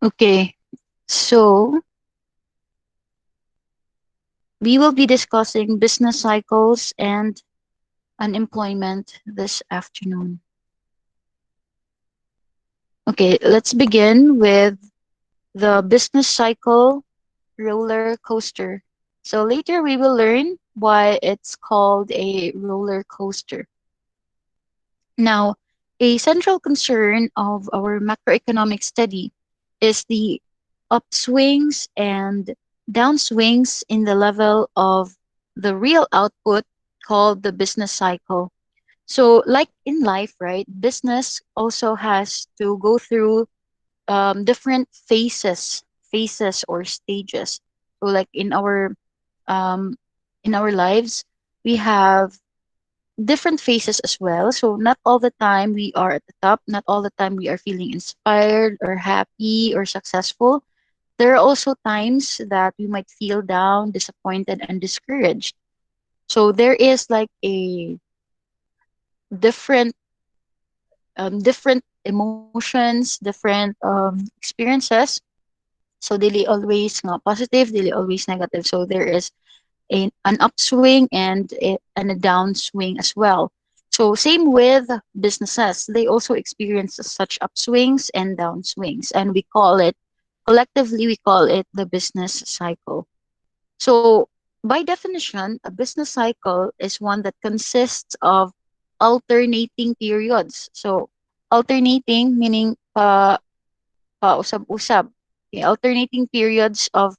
Okay, so we will be discussing business cycles and unemployment this afternoon. Okay, let's begin with the business cycle roller coaster. So later we will learn why it's called a roller coaster. Now, a central concern of our macroeconomic study is the upswings and downswings in the level of the real output called the business cycle. So, like in life, right, business also has to go through different phases or stages. So, like um, in our lives, we have different phases as well. So not all the time we are at the top, not all the time we are feeling inspired or happy or successful. There are also times that we might feel down, disappointed, and discouraged. So there is like a different different emotions, different experiences. So dili always nga positive, dili always negative. So there is an upswing and a downswing as well. So same with businesses. They also experience such upswings and downswings. And we call it, collectively, we call it the business cycle. So by definition, a business cycle is one that consists of alternating periods. So alternating meaning pausab-usab. Okay, alternating periods of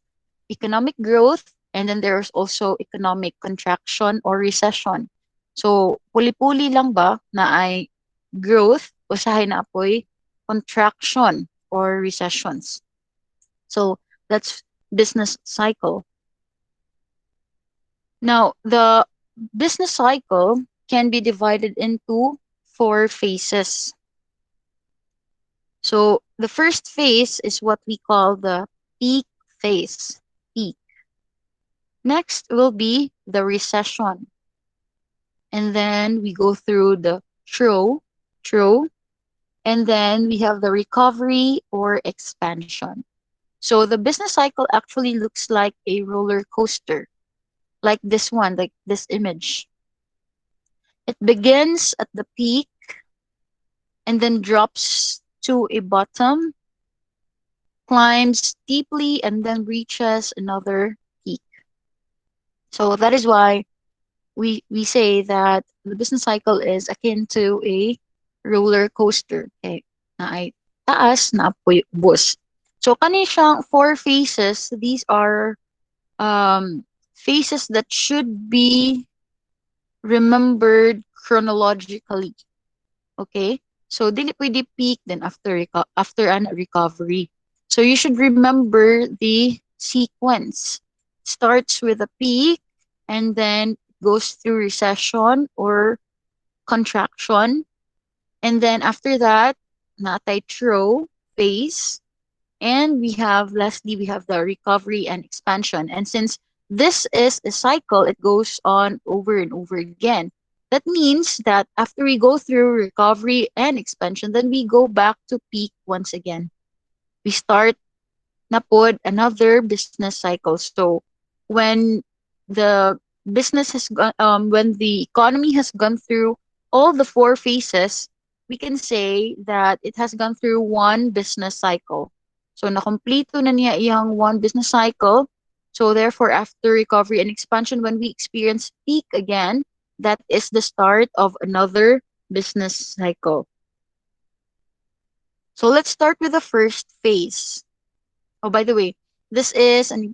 economic growth, and then there's also economic contraction or recession. So, puli-puli lang ba na ay growth, usahay na apoy contraction or recessions. So, that's business cycle. Now, the business cycle can be divided into four phases. So, the first phase is what we call the peak phase. Peak. Next will be the recession. And then we go through the throw, and then we have the recovery or expansion. So the business cycle actually looks like a roller coaster, like this one, like this image. It begins at the peak and then drops to a bottom, climbs steeply, and then reaches another peak. So that is why we say that the business cycle is akin to a roller coaster. Okay, na ay taas na apoy bus. So kani siyang four phases. These are phases that should be remembered chronologically. Okay? So dili pwede peak then after an recovery. So you should remember the sequence. Starts with a peak and then goes through recession or contraction, and then after that natay throw phase, and we have the recovery and expansion. And since this is a cycle, it goes on over and over again. That means that after we go through recovery and expansion, then we go back to peak once again. We start na pod another business cycle. So when the when the economy has gone through all the four phases, we can say that it has gone through one business cycle. So nakompleto na niya iyang one business cycle. So therefore, after recovery and expansion, when we experience peak again, that is the start of another business cycle. So let's start with the first phase. Oh, by the way, this is an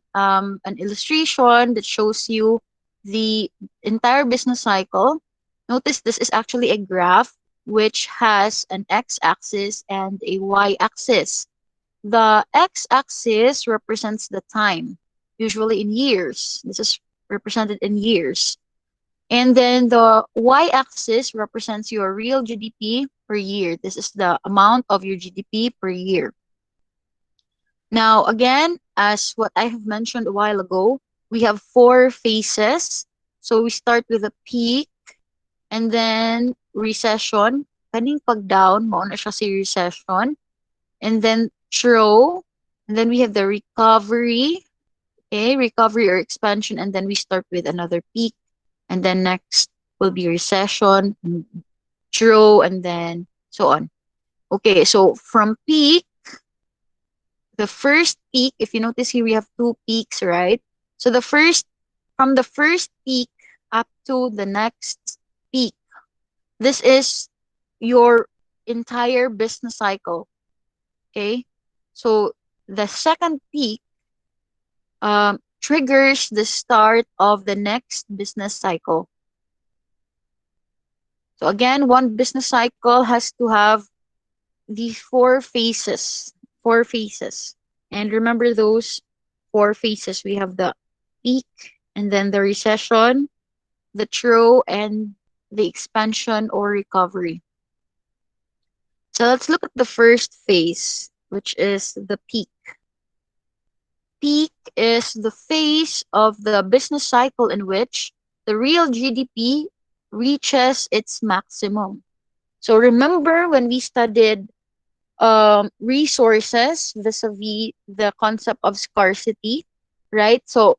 illustration that shows you the entire business cycle. Notice this is actually a graph which has an x-axis and a y-axis. The x-axis represents the time, usually in years. This is represented in years. And then the y-axis represents your real GDP per year. This is the amount of your GDP per year. Now, again, as what I have mentioned a while ago, we have four phases. So we start with a peak and then recession. Kaning pag down, mao na siya si recession. And then throw. And then we have the recovery, okay, recovery or expansion, and then we start with another peak, and then next will be recession, and throw, and then so on. Okay, so from peak, the first peak, if you notice here, we have two peaks, right? So from the first peak up to the next peak, this is your entire business cycle, okay? So the second peak triggers the start of the next business cycle. So again, one business cycle has to have the four phases. And remember those four phases. We have the peak, and then the recession, the trough, and the expansion or recovery. So let's look at the first phase, which is the peak. Peak is the phase of the business cycle in which the real GDP reaches its maximum. So remember when we studied resources vis-a-vis the concept of scarcity, right? So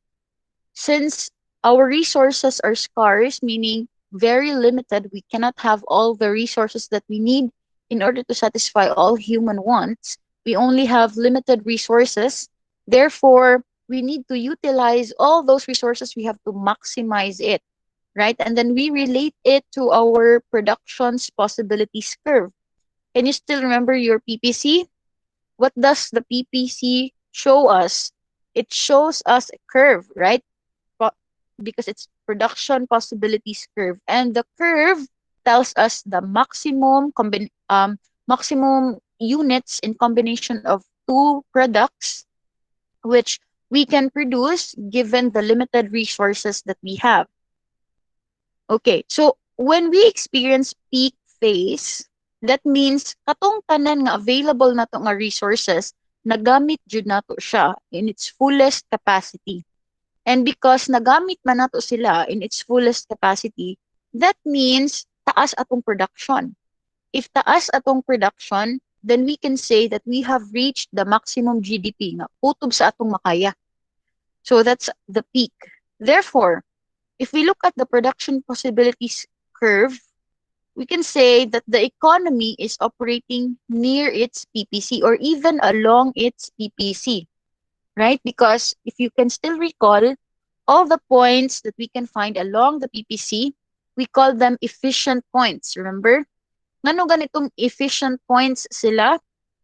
since our resources are scarce, meaning very limited, we cannot have all the resources that we need in order to satisfy all human wants. We only have limited resources. Therefore, we need to utilize all those resources. We have to maximize it, right? And then we relate it to our production's possibilities curve. Can you still remember your PPC? What does the PPC show us? It shows us a curve, right? Po- Because it's production possibilities curve, and the curve tells us the maximum units in combination of two products which we can produce given the limited resources that we have. Okay, so when we experience peak phase, that means katong tanan nga available nato nga resources, nagamit jud nato siya in its fullest capacity. And because nagamit man nato sila in its fullest capacity, that means taas atong production. If taas atong production, then we can say that we have reached the maximum GDP nga kutob sa atong makaya. So that's the peak. Therefore, if we look at the production possibilities curve, we can say that the economy is operating near its PPC or even along its PPC, right? Because if you can still recall, all the points that we can find along the PPC, we call them efficient points. Remember? Ngano ganitong efficient points sila?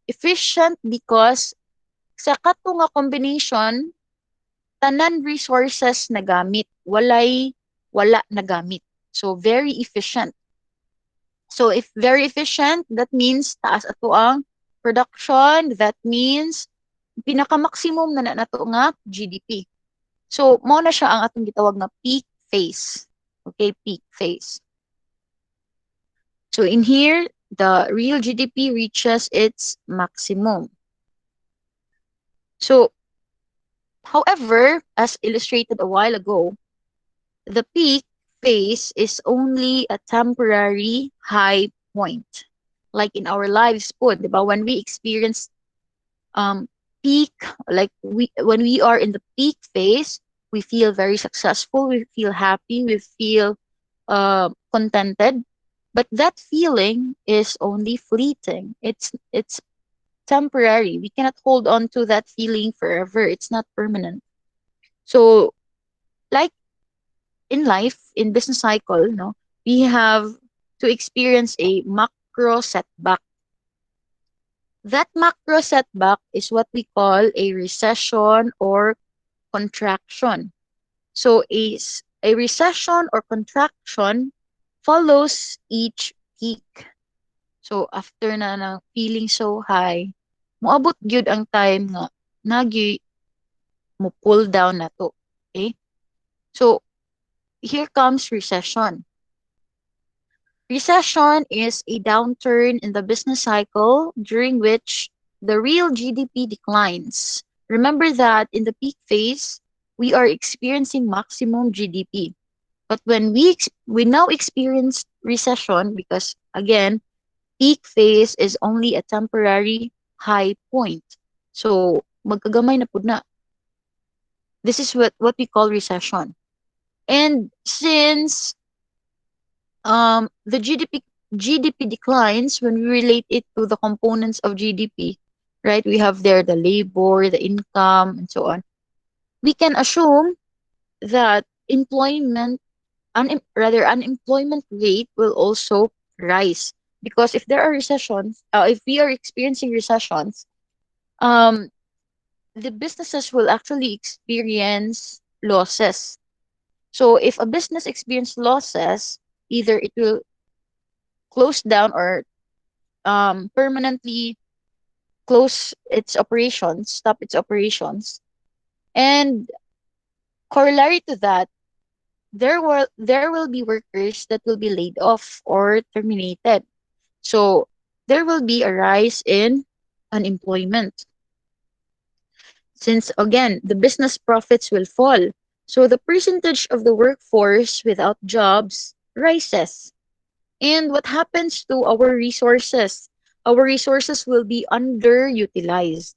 Efficient because sa kato nga combination, tanan resources nagamit, wala nagamit. So very efficient. So if very efficient, that means taas ato ang production, that means pinaka-maximum na nato nga GDP. So mo na siya ang atong gitawag na peak phase. Okay, peak phase. So in here, the real GDP reaches its maximum. So however, as illustrated a while ago, the peak phase is only a temporary high point. Like in our lives po, di ba? When we experience peak, like when we are in the peak phase, we feel very successful, we feel happy, we feel contented. But that feeling is only fleeting. It's temporary. We cannot hold on to that feeling forever. It's not permanent. So like in life, in business cycle, no, we have to experience a macro setback. That macro setback is what we call a recession or contraction. So a recession or contraction follows each peak. So after na ng feeling so high, moabot gyud ang time nga nagyoy mo pull down na to. Okay? So here comes recession. Recession is a downturn in the business cycle during which the real GDP declines. Remember that in the peak phase, we are experiencing maximum GDP. But when we now experience recession, because again, peak phase is only a temporary high point. So magkagamay na pud na. This is what we call recession. And since the GDP declines when we relate it to the components of GDP, right? We have there the labor, the income, and so on. We can assume that unemployment rate will also rise, because if there are recessions, if we are experiencing recessions, um, the businesses will actually experience losses. So if a business experience losses, either it will close down or permanently close its operations, stop its operations. And corollary to that, there will be workers that will be laid off or terminated. So there will be a rise in unemployment, since again the business profits will fall. So the percentage of the workforce without jobs rises. And what happens to our resources? Our resources will be underutilized.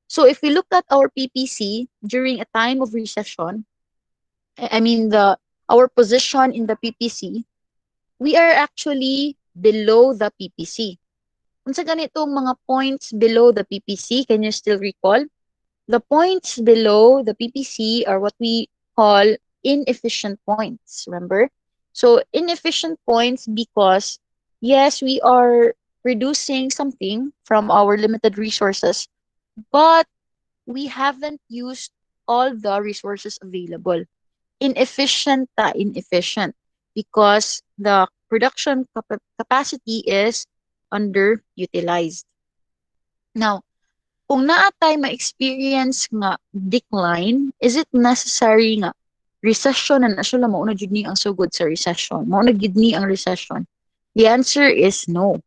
So if we look at our PPC during a time of recession, I mean the our position in the PPC, we are actually below the PPC. Unsa ganitong mga points below the PPC? Can you still recall? The points below the PPC are what we call inefficient points, remember? So inefficient points because yes, we are producing something from our limited resources, but we haven't used all the resources available. Inefficient because the production capacity is underutilized. Now, kung naatay ma-experience nga decline, is it necessary nga recession na siya mao na jud ni ang sugod sa recession? Mao na gid ni ang recession? The answer is no.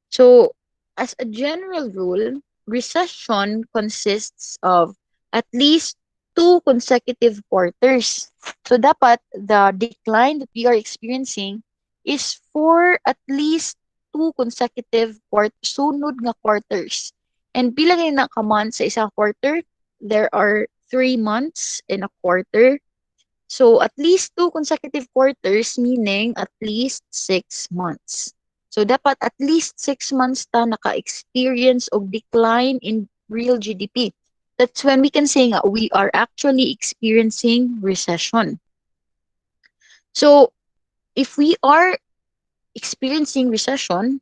So, as a general rule, recession consists of at least two consecutive quarters. So, dapat the decline that we are experiencing is for at least two consecutive sunod nga quarters. And pila na ka months sa isang quarter? There are 3 months in a quarter. So at least two consecutive quarters, meaning at least 6 months. So dapat at least 6 months ta naka-experience of decline in real GDP. That's when we can say nga we are actually experiencing recession. So if we are experiencing recession,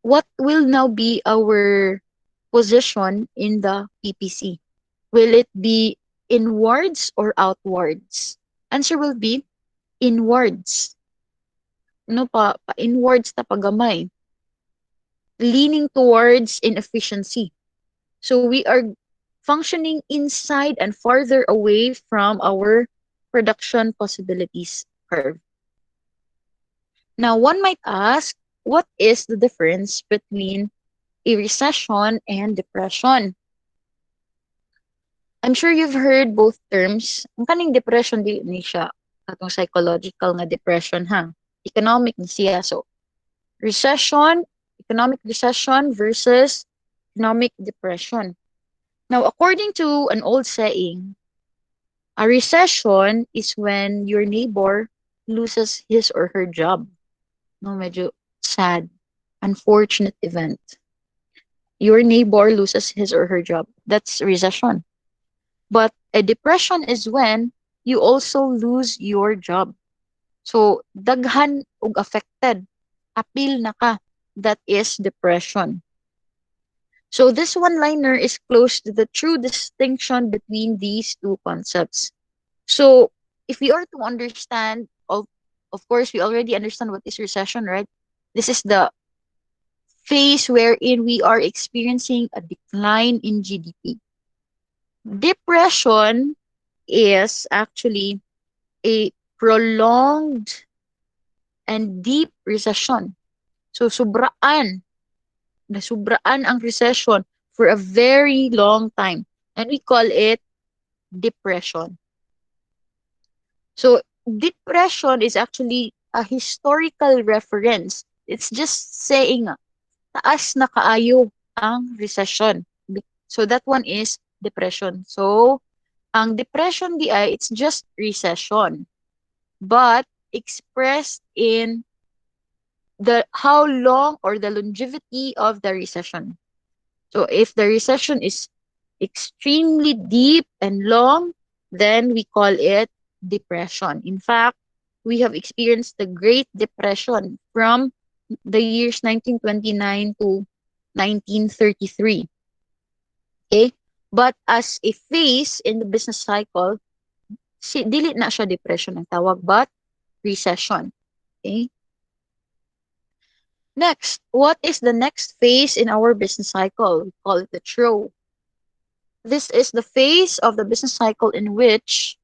what will now be our position in the PPC? Will it be inwards or outwards? Answer will be inwards. No pa inwards ta pagamay. Leaning towards inefficiency. So we are functioning inside and farther away from our production possibilities curve. Now, one might ask, what is the difference between a recession and depression? I'm sure you've heard both terms. Ang kaning depression di ni siya atong psychological nga depression ha. Economic ni siya. So, recession, economic recession versus economic depression. Now, according to an old saying, a recession is when your neighbor loses his or her job. No, medyo sad, unfortunate event. Your neighbor loses his or her job. That's recession. But a depression is when you also lose your job. So, daghan og affected. Apil na ka. That is depression. So, this one-liner is close to the true distinction between these two concepts. So, if we are to understand, of course, we already understand what is recession, right? This is the phase wherein we are experiencing a decline in GDP. Depression is actually a prolonged and deep recession. So, nasubraan ang recession for a very long time. And we call it depression. So, depression is actually a historical reference. It's just saying, taas na kaayo ang recession. So that one is depression. So ang depression di ay it's just recession, but expressed in the how long or the longevity of the recession. So if the recession is extremely deep and long, then we call it depression. In fact, we have experienced the Great Depression from the years 1929 to 1933. Okay? But as a phase in the business cycle, dili na siya depression ang tawag, but recession. Okay? Next, what is the next phase in our business cycle? We call it the trough. This is the phase of the business cycle in which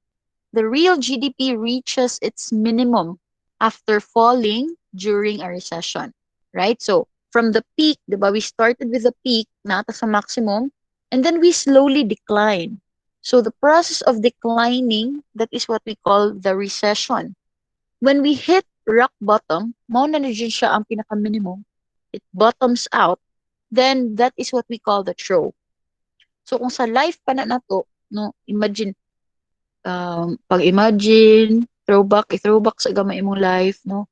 the real GDP reaches its minimum after falling during a recession, right? So, from the peak, diba, we started with the peak, nata sa maximum, and then we slowly decline. So, the process of declining, that is what we call the recession. When we hit rock bottom, mao na dyan siya ang pinaka-minimum, it bottoms out, then that is what we call the trough. So, kung sa life pa na nato, no, imagine, pag-imagine, i-throwback sa gamay imong life, no?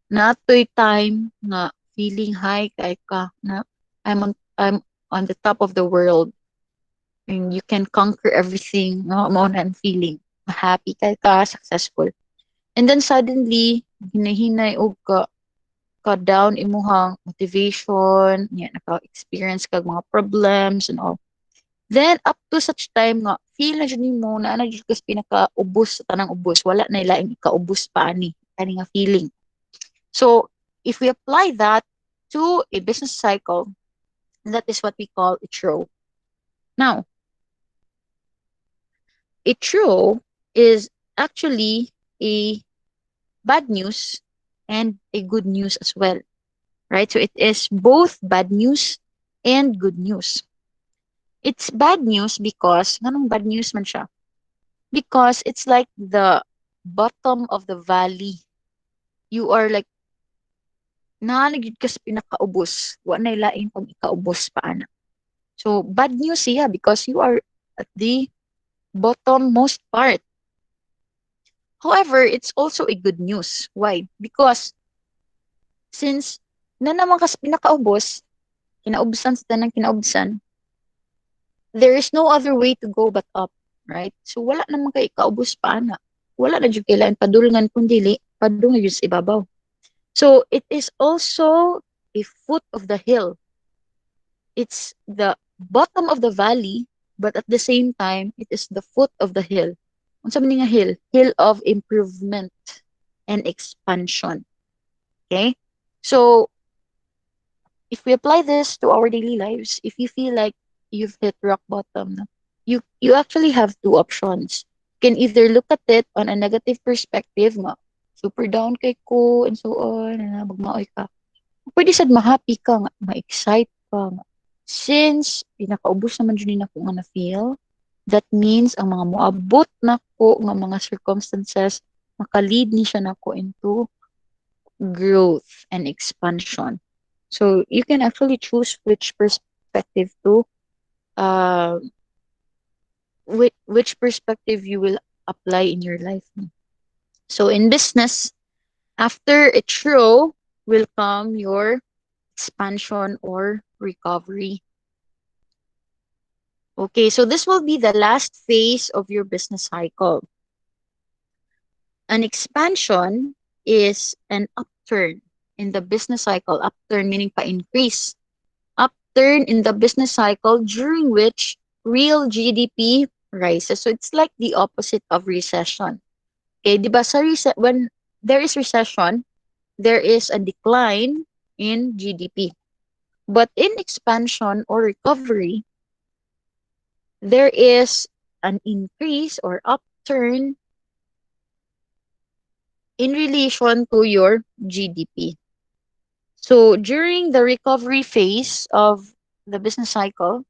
Natoy time nga feeling high kay ka na I'm on the top of the world and you can conquer everything, no? Mao na ang feeling. Happy kay ka, successful. And then suddenly, hinahinay og ka down imuhang motivation, yeah, naka-experience kag mga problems and all. Then, up to such time nga, feel na dyan mo na ano dyan kas pinaka-ubos sa tanang ubos. Wala na ilaing ika-ubos pa ani. Ani nga feeling. So, if we apply that to a business cycle, that is what we call a trough. Now, a trough is actually a bad news and a good news as well. Right? So, it is both bad news and good news. It's bad news because, ganong bad news man siya? Because it's like the bottom of the valley. You are like, naanagid ka sa pinakaubos. Wa na ilaing pag ikaubos pa ana. So, bad news siya because you are at the bottommost part. However, it's also a good news. Why? Because since na naman ka sa pinakaubos, kinaubsan sa tanang kinaubsan, there is no other way to go but up. Right? So, wala naman kay ikaubos pa ana. Wala na dyan kailangan padulungan kundi padung na sa ibabaw. So it is also a foot of the hill. It's the bottom of the valley, but at the same time, it is the foot of the hill. Unsa man nga hill? Hill of improvement and expansion. Okay? So if we apply this to our daily lives, if you feel like you've hit rock bottom, no, you actually have two options. You can either look at it on a negative perspective, nga, super down kay ko, and so on, magmaoy ka. Pwede sad ma-happy ka, nga, ma-excite ka. Nga. Since pinakaubos naman dyan na ko nga na-feel, that means ang mga moabot na ko nga mga circumstances, makalid ni siya na ko into growth and expansion. So you can actually choose which perspective to uh which perspective you will apply in your life. So in business, after a trough will come your expansion or recovery. Okay, so this will be the last phase of your business cycle. An expansion is an upturn in the business cycle. Upturn meaning pa-increase. Upturn in the business cycle during which real GDP rises. So it's like the opposite of recession. Okay, di ba when there is recession, there is a decline in GDP. But in expansion or recovery, there is an increase or upturn in relation to your GDP. So during the recovery phase of the business cycle,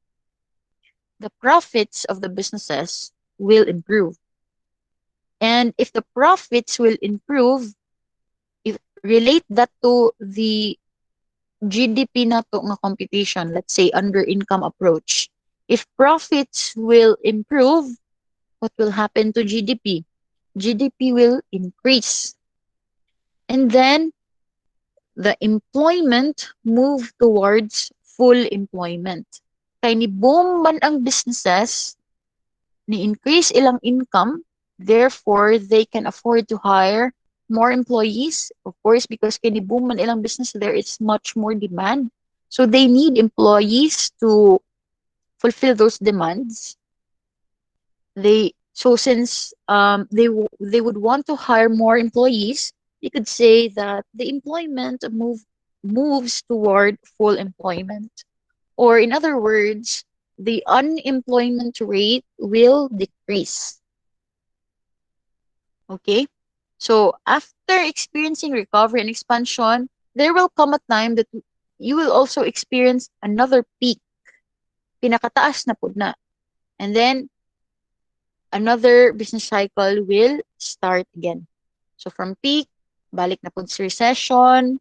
the profits of the businesses will improve. And if the profits will improve, if relate that to the GDP na to nga computation, let's say under income approach. If profits will improve, what will happen to GDP? GDP will increase. And then the employment move towards full employment. Kay ni boom man ang businesses, ni increase ilang income, therefore they can afford to hire more employees. Of course, because kay ni boom man ilang business, there is much more demand. So they need employees to fulfill those demands. Since they would want to hire more employees, you could say that the employment moves toward full employment. Or in other words, the unemployment rate will decrease. Okay? So after experiencing recovery and expansion, there will come a time that you will also experience another peak. Pinakataas na po na. And then another business cycle will start again. So from peak, balik na po sa recession.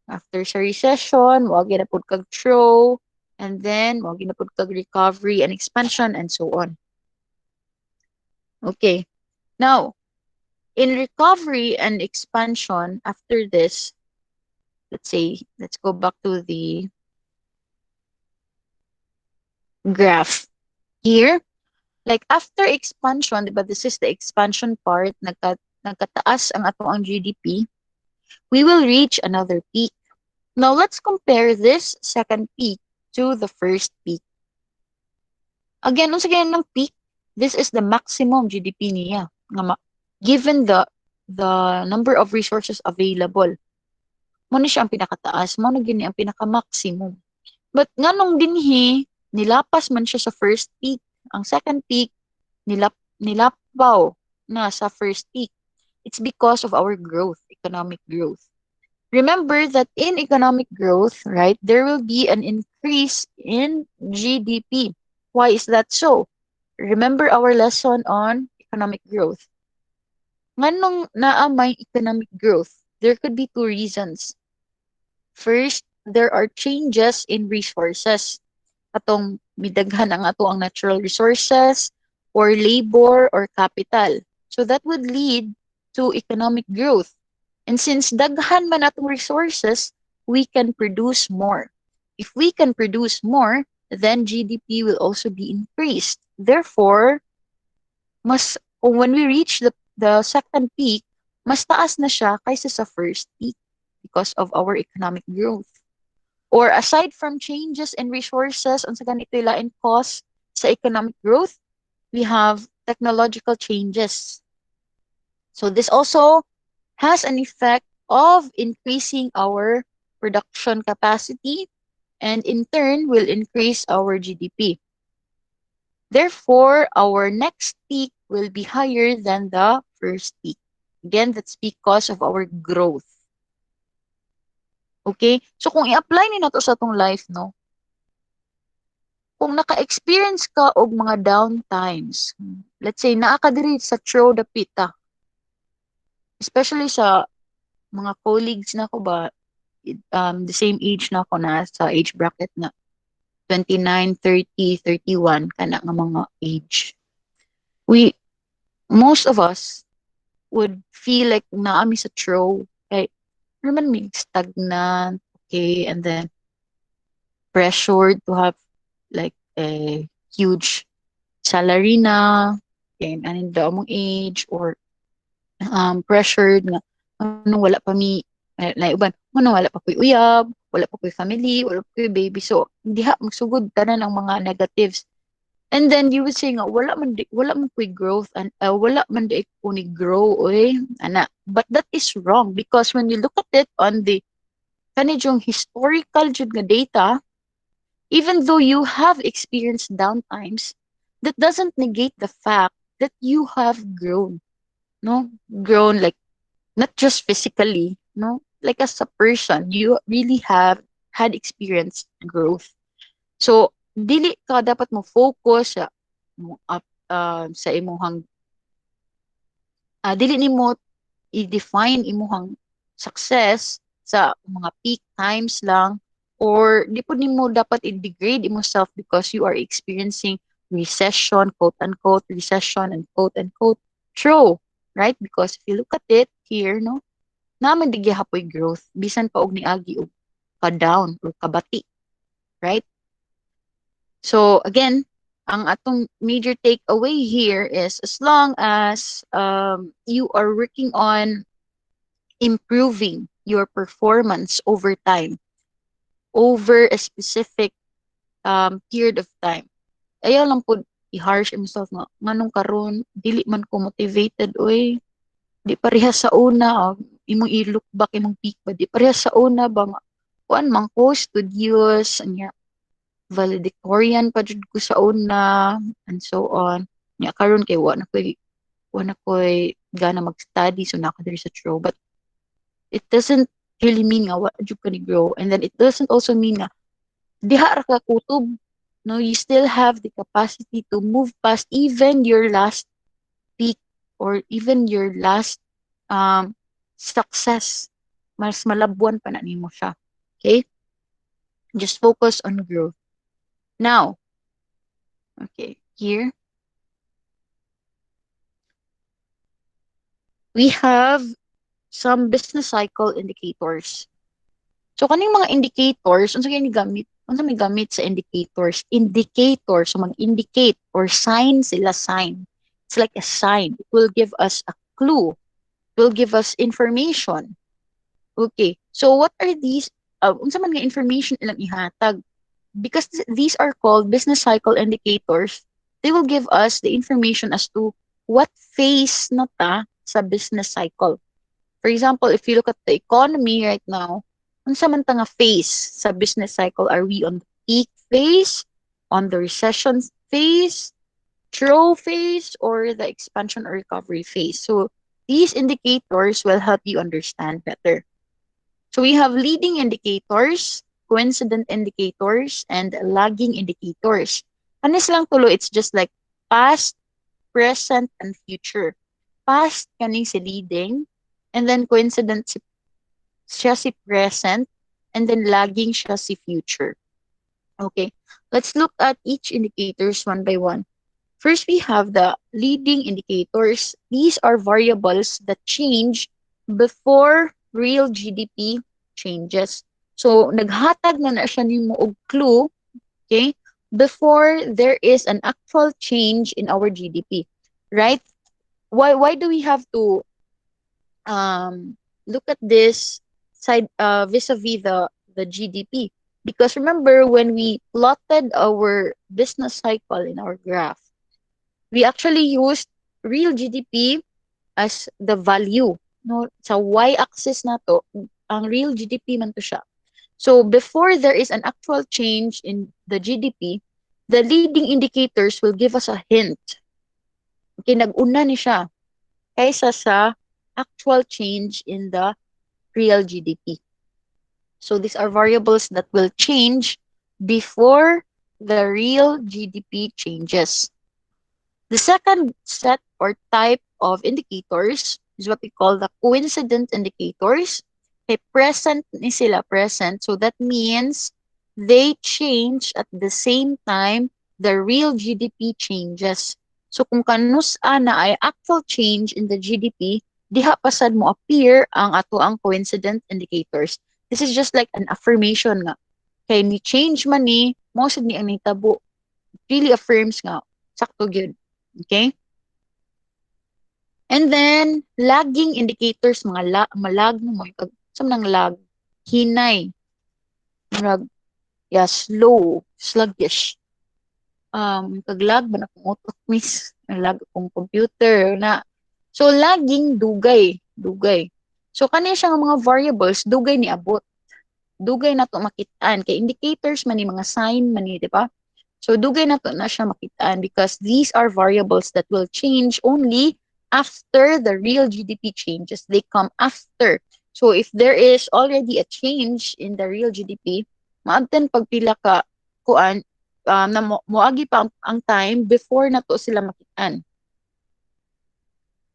After sa recession, wag na po kag throw. And then, wag na po kag recovery and expansion and so on. Okay. Now, in recovery and expansion, after this, let's go back to the graph. Here, like after expansion, diba, this is the expansion part, nagkataas ang ato ang GDP, we will reach another peak. Now, let's compare this second peak to the first peak. Again, once again, ng peak, this is the maximum GDP niya. Given the number of resources available. Mo na siya ang pinakataas, mo na gini ang pinaka-maximum. But nganong dinhi, nilapas man siya sa first peak. Ang second peak, nilapaw na sa first peak. It's because of our growth, economic growth. Remember that in economic growth, right, there will be an increase in GDP. Why is that so? Remember our lesson on economic growth. Nganong naa may economic growth? There could be two reasons. First, there are changes in resources. Atong midaghan ang ato ang natural resources or labor or capital. So that would lead to economic growth. And since daghan man atong resources, we can produce more. If we can produce more, then GDP will also be increased. Therefore, when we reach the second peak, mas taas na siya kaysa sa first peak because of our economic growth. Or aside from changes in resources, unsa ganito lain cause sa economic growth, we have technological changes. So this also has an effect of increasing our production capacity and in turn will increase our GDP. Therefore, our next peak will be higher than the first peak. Again, that's because of our growth. Okay? So, kung i-apply ni nato sa atong life, no? Kung naka-experience ka og mga down times, let's say, naa ka diri sa throw the pit, especially sa mga colleagues na ko ba, the same age na ako na sa age bracket na 29, 30, 31, kana nga mga age. Most of us would feel like naami sa throw. Kay, naman may stagnant, okay, and then pressured to have like a huge salary na, okay, and the among age, or pressured nga, ano wala pa mi, na uban, ano wala pa ko'y uyab, wala pa ko'y family, wala pa ko'y baby. So, diha, magsugod tanan ang mga negatives. And then you would say nga wala man ko'y growth and wala man di ko ni grow oy ana. But that is wrong because when you look at it on the kanijong historical jud nga data, even though you have experienced downtimes, that doesn't negate the fact that you have grown. No? Grown like not just physically, no? Like as a person, you really have had experienced growth. So, dili ka dapat mo focus sa imong dili nimo i-define imong success sa mga peak times lang or di po nimo dapat i-degrade yourself because you are experiencing recession, quote unquote, recession and quote unquote true, right? Because if you look at it here, no, naman di hapoy growth bisan pa og niagi og ka down or kabati, right? So again, ang atong major takeaway here is as long as you are working on improving your performance over time, over a specific period of time. Ayaw lang po i-harsh myself nga, nganong karon dili man ko motivated, oy. Di parehas sa una, imong i-look back, imong peak ba, di parehas sa una ba nga, kuan man ko, studious, anya, valedictorian pa jud ko sa una, and so on. Nya karon kay wa na koy gana mag-study, so naka diri sa true. But it doesn't really mean nga wa jud ka ni grow. And then it doesn't also mean nga diha ra ka kutob. No, you still have the capacity to move past even your last peak or even your last um success. Mas malabwan pa na nimo siya. Okay? Just focus on growth. Now, okay, here we have some business cycle indicators. So kaning mga indicators, unsa kay ni gamit? Unsa may gamit sa indicators? Indicators, so mag-indicate or sign sila sign. It's like a sign. It will give us a clue. It will give us information. Okay. So what are these? Unsa man nga information ilang ihatag? Because these are called business cycle indicators, they will give us the information as to what phase na ta sa business cycle. For example, if you look at the economy right now, unsa man ta nga phase sa business cycle? Are we on the peak phase, on the recession phase, trough phase, or the expansion or recovery phase? So these indicators will help you understand better. So we have leading indicators, coincident indicators, and lagging indicators. Anis lang tulo, it's just like past, present, and future. Past kaning si leading, and then coincident siya si present, and then lagging siya si future. Okay, let's look at each indicators one by one. First, we have the leading indicators. These are variables that change before real GDP changes. So, naghatag na siya nimo og clue, okay, before there is an actual change in our GDP, right? Why do we have to look at this side vis-a-vis the GDP? Because remember when we plotted our business cycle in our graph, we actually used real GDP as the value. No, sa y-axis na to, ang real GDP man to siya. So before there is an actual change in the GDP, the leading indicators will give us a hint. Okay, nag-una ni siya kaysa sa actual change in the real GDP. So these are variables that will change before the real GDP changes. The second set or type of indicators is what we call the coincident indicators. Okay, present ni sila, present. So that means they change at the same time the real GDP changes. So kung kanus na ay actual change in the GDP, diha pasad mo appear ang ato ang coincident indicators. This is just like an affirmation nga. Kay ni change man ni, mo sad ni ang nitabo. Really affirms nga, sakto gyud. Okay? And then, lagging indicators, malag mo, saan nang lag? Hinay. Slow, sluggish. Kaglag ba na kung utok, miss? Lag kung computer na. So, lagging, dugay. So, kanya siya mga variables, dugay ni abot. Dugay na to makitaan. Kay indicators man ni mga sign man ni, di ba? So, dugay na to na siya makitaan because these are variables that will change only after the real GDP changes. They come after. So, if there is already a change in the real GDP, maabtan pagpila ka kuan na moagi pa ang time before na to sila makitaan.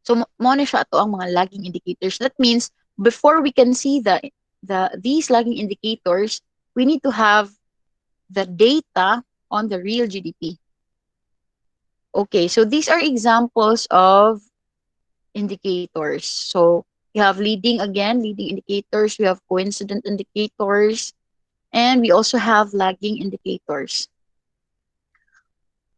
So, mo na siya ato ang mga lagging indicators. That means, before we can see these lagging indicators, we need to have the data on the real GDP. Okay, so these are examples of indicators. So we have leading indicators, we have coincident indicators, and we also have lagging indicators.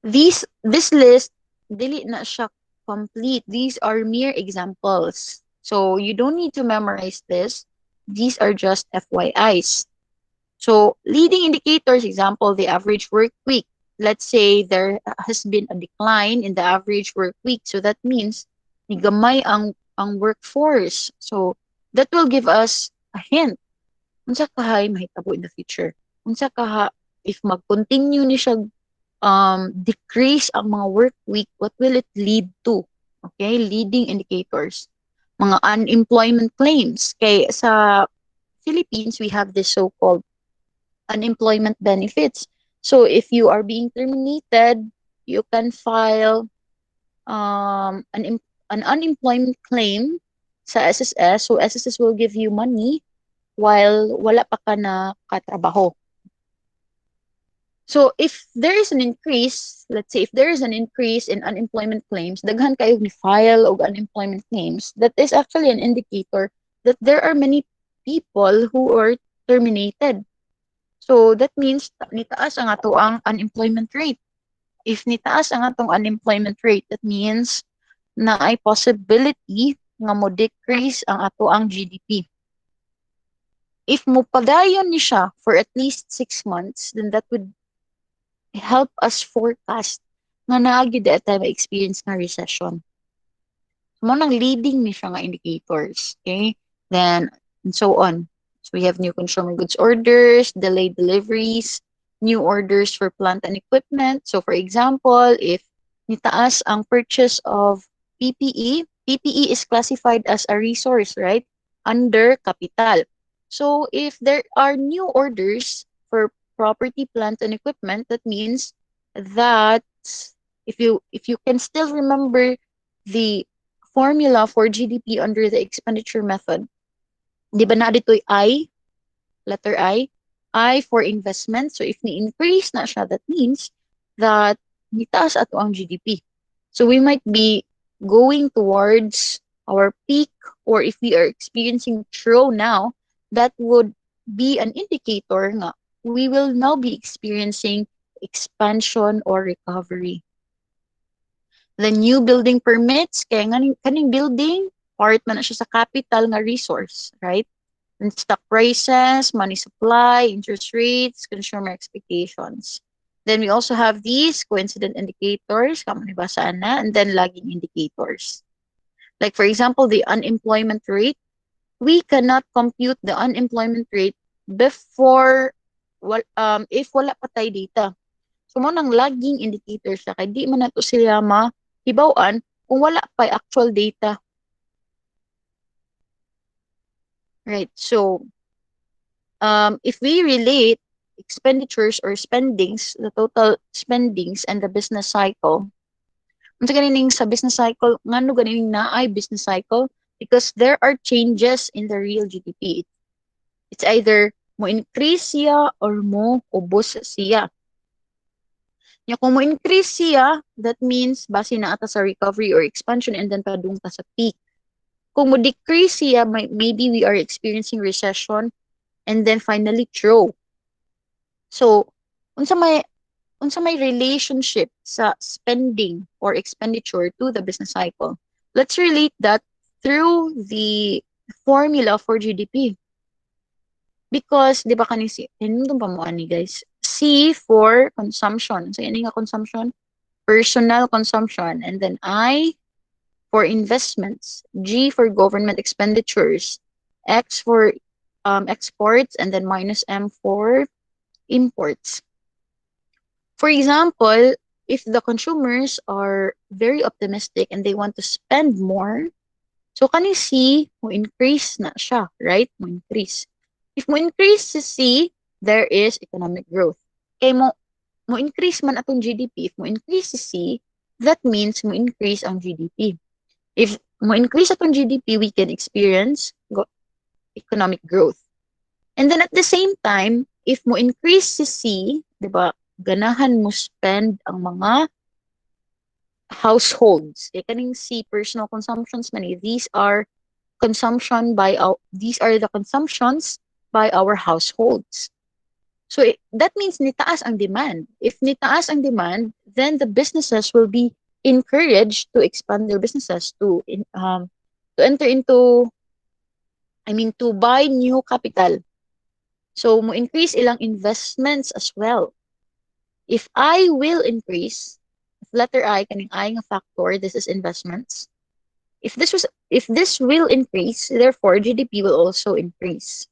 This list, dili na siya complete. These are mere examples. So you don't need to memorize this. These are just FYIs. So leading indicators, example, the average work week. Let's say there has been a decline in the average work week. So that means nigamay ang workforce. So that will give us a hint. Unsa kahay mahitabo in the future? Unsa kaha if mag-continue ni siya decrease ang mga work week, what will it lead to? Okay, leading indicators. Mga unemployment claims. Kay sa Philippines, we have this so-called unemployment benefits. So if you are being terminated, you can file an unemployment claim sa SSS. So SSS will give you money while wala pa ka na katrabaho. So if there is an increase, let's say if there is an increase in unemployment claims, daghan kayo ni file og unemployment claims, that is actually an indicator that there are many people who are terminated. So that means nitaas ang ato ang unemployment rate. If nitaas ang atong unemployment rate, that means na ay possibility nga mo decrease ang ato ang GDP. If mo padayon ni siya for at least 6 months, then that would help us forecast nga naagi da tayo experience nga recession. Mo nang leading ni siya nga indicators, okay? Then and so on. So we have new consumer goods orders, delayed deliveries, new orders for plant and equipment. So for example, if nitaas ang purchase of PPE, PPE is classified as a resource, right? Under capital. So if there are new orders for property, plant, and equipment, that means that if you can still remember the formula for GDP under the expenditure method, di ba na dito'y letter I for investment. So if ni-increase na siya, that means that nitaas ato ang GDP. So we might be going towards our peak, or if we are experiencing trough now, that would be an indicator nga we will now be experiencing expansion or recovery. The new building permits, kaya kaning building, part man na siya sa capital nga resource, right? And stock prices, money supply, interest rates, consumer expectations. Then we also have these coincident indicators, kamo nibasaan na, and then lagging indicators. Like for example, the unemployment rate, we cannot compute the unemployment rate before if wala pa tayo data. So mo nang lagging indicators siya kay di man nato sila mahibawaan kung wala pa actual data. Right. So if we relate expenditures or spendings, the total spendings and the business cycle, unsa ganing sa business cycle, ngano ganing naay business cycle? Because there are changes in the real GDP. It's either mo increase siya or mo ubos siya. Nya kung mo increase siya, that means base na ata sa recovery or expansion and then padung ta sa peak. Kung mo decrease siya, maybe we are experiencing recession and then finally trough. So, unsa may relationship sa spending or expenditure to the business cycle? Let's relate that through the formula for GDP. Because, di ba kanin hinundong pa mo ani guys? C for consumption. So, yan nga consumption. Personal consumption. And then I for investments. G for government expenditures. X for exports. And then minus M for imports. For example, if the consumers are very optimistic and they want to spend more, so kani C, mo increase na siya, right? Mo increase. If mo increase si C, there is economic growth. Kay mo increase man atong GDP, if mo increase si C, that means mo increase ang GDP. If mo increase atong GDP, we can experience economic growth. And then at the same time, if mo increase si C, 'di ba? Ganahan mo spend ang mga households. Kaning C, personal consumptions man these are these are the consumptions by our households. So that means nitaas ang demand. If nitaas ang demand, then the businesses will be encouraged to expand their businesses to enter into, to buy new capital. So mo increase ilang investments as well. If I will increase, if letter I kaning I nga factor, this is investments. If this will increase, therefore GDP will also increase.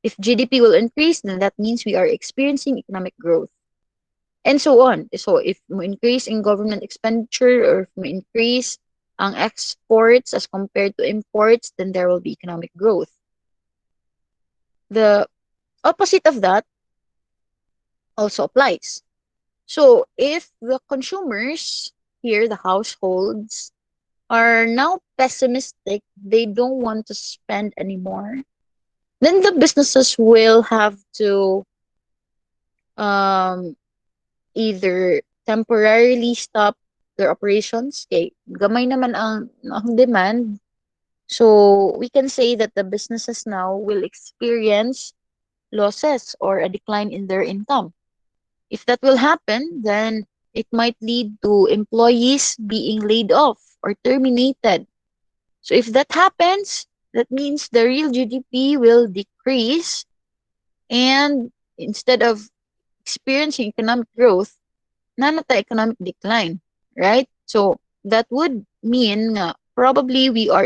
If GDP will increase, then that means we are experiencing economic growth. And so on. So if mo increase in government expenditure or if mo increase ang exports as compared to imports, then there will be economic growth. The opposite of that also applies. So if the consumers here, the households, are now pessimistic, they don't want to spend anymore, then the businesses will have to um, either temporarily stop their operations. Okay, gamay naman ang demand. So we can say that the businesses now will experience losses or a decline in their income. If that will happen, then it might lead to employees being laid off or terminated. So if that happens, that means the real GDP will decrease, and instead of experiencing economic growth, nanata economic decline, right? So that would mean nga probably we are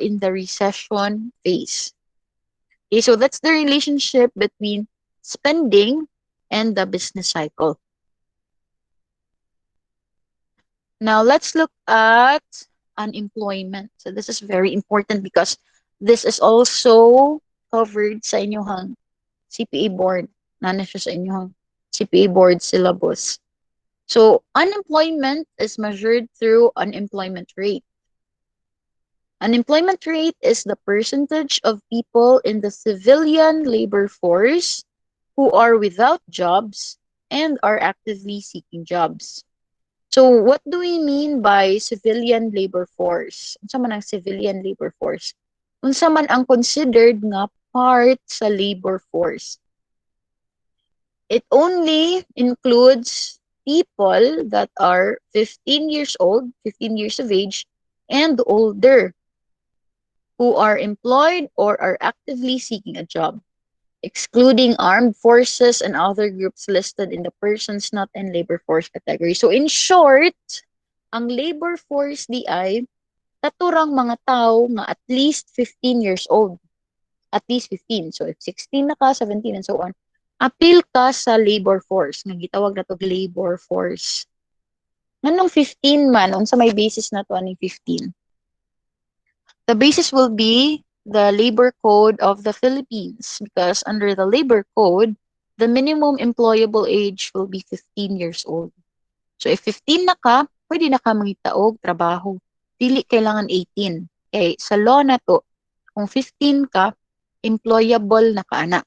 in the recession phase. Okay, so that's the relationship between spending and the business cycle. Now let's look at unemployment. So this is very important because this is also covered sa inyong CPA board. Nana siya sa inyong CPA board syllabus. So unemployment is measured through unemployment rate. Unemployment rate is the percentage of people in the civilian labor force who are without jobs and are actively seeking jobs. So what do we mean by civilian labor force? Unsa man ang civilian labor force? Unsa man ang considered nga part sa labor force? It only includes people that are 15 years old, 15 years of age, and older who are employed or are actively seeking a job, excluding armed forces and other groups listed in the persons not in labor force category. So in short, ang labor force di ay katurang mga tao nga at least 15 years old. At least 15. So if 16 na ka, 17 and so on, appeal ka sa labor force. Nga gitawag na to labor force. Nganong 15 man, unsa may basis na to aning 15? The basis will be the labor code of the Philippines, because under the labor code, the minimum employable age will be 15 years old. So if 15 na ka, pwede na ka mangitaog trabaho. Dili kailangan 18. Okay, sa law na to, kung 15 ka, employable na ka anak.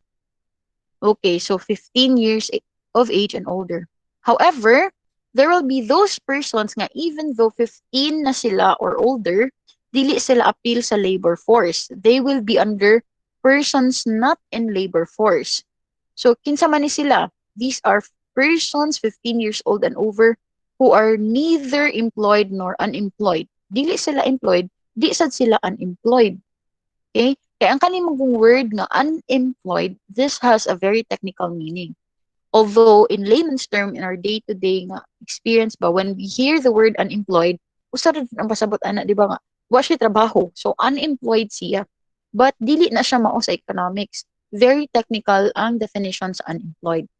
Okay, so 15 years of age and older. However, there will be those persons nga even though 15 na sila or older, dili sila appeal sa labor force. They will be under persons not in labor force. So kinsa man ni sila? These are persons 15 years old and over who are neither employed nor unemployed. Dili sila employed, di sad sila unemployed. Okay? Kaya ang kanimong word nga unemployed, this has a very technical meaning. Although in layman's term, in our day-to-day nga experience ba, when we hear the word unemployed, usa rin ang pasabot ana, di ba nga, wa siya trabaho. So unemployed siya. But dili na siya mao sa economics. Very technical ang definition sa unemployed.